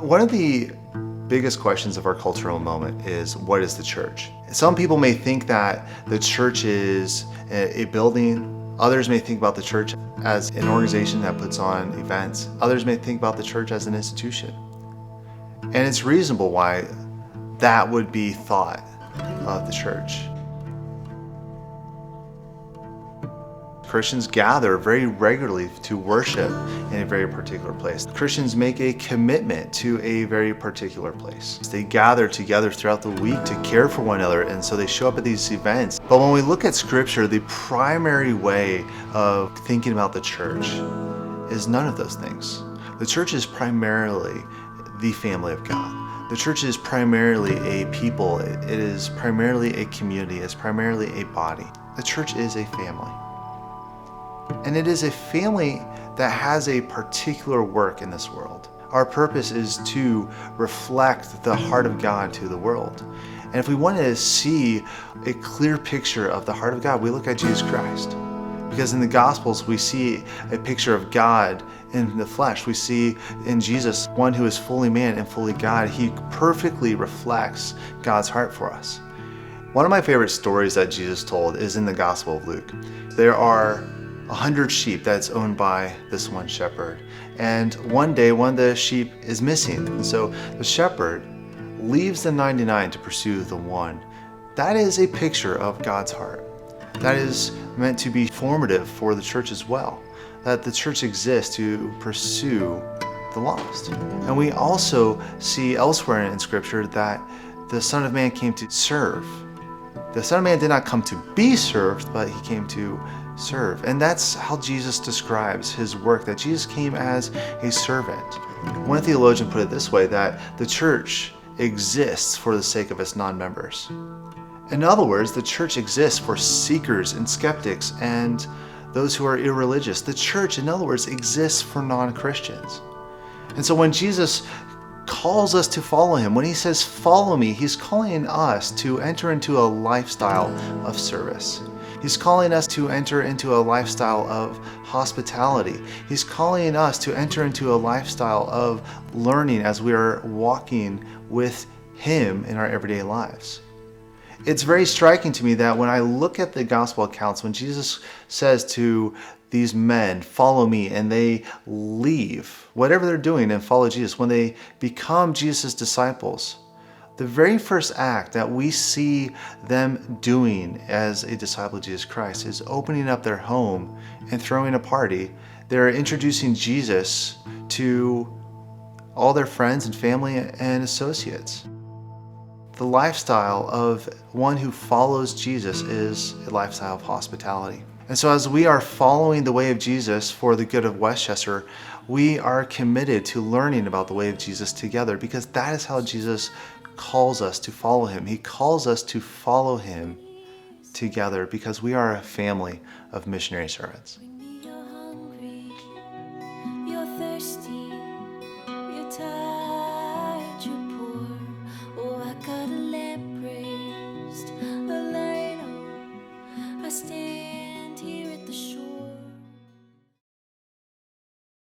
One of the biggest questions of our cultural moment is, what is the church? Some people may think that the church is a building. Others may think about the church as an organization that puts on events. Others may think about the church as an institution. And it's reasonable why that would be thought of the church. Christians gather very regularly to worship in a very particular place. Christians make a commitment to a very particular place. They gather together throughout the week to care for one another, and so they show up at these events. But when we look at Scripture, the primary way of thinking about the church is none of those things. The church is primarily the family of God. The church is primarily a people. It is primarily a community. It's primarily a body. The church is a family. And it is a family that has a particular work in this world. Our purpose is to reflect the heart of God to the world. And if we want to see a clear picture of the heart of God, we look at Jesus Christ. Because in the Gospels, we see a picture of God in the flesh. We see in Jesus one who is fully man and fully God. He perfectly reflects God's heart for us. One of my favorite stories that Jesus told is in the Gospel of Luke. There are 100 sheep that's owned by this one shepherd. And one day, one of the sheep is missing. And so the shepherd leaves the 99 to pursue the one. That is a picture of God's heart. That is meant to be formative for the church as well. That the church exists to pursue the lost. And we also see elsewhere in Scripture that the Son of Man came to serve. The Son of Man did not come to be served, but he came to serve. And that's how Jesus describes his work, that Jesus came as a servant. One theologian put it this way, that the church exists for the sake of its non-members. In other words, the church exists for seekers and skeptics and those who are irreligious. The church, in other words, exists for non-Christians. And so when Jesus calls us to follow him, when he says, "Follow me," he's calling us to enter into a lifestyle of service. He's calling us to enter into a lifestyle of hospitality. He's calling us to enter into a lifestyle of learning as we are walking with him in our everyday lives. It's very striking to me that when I look at the gospel accounts, when Jesus says to these men, "Follow me," and they leave whatever they're doing and follow Jesus, when they become Jesus' disciples, the very first act that we see them doing as a disciple of Jesus Christ is opening up their home and throwing a party. They're introducing Jesus to all their friends and family and associates. The lifestyle of one who follows Jesus is a lifestyle of hospitality. And so as we are following the way of Jesus for the good of Westchester, we are committed to learning about the way of Jesus together, because that is how Jesus calls us to follow him. He calls us to follow him together because we are a family of missionary servants. When you're hungry, you're thirsty, you're tired.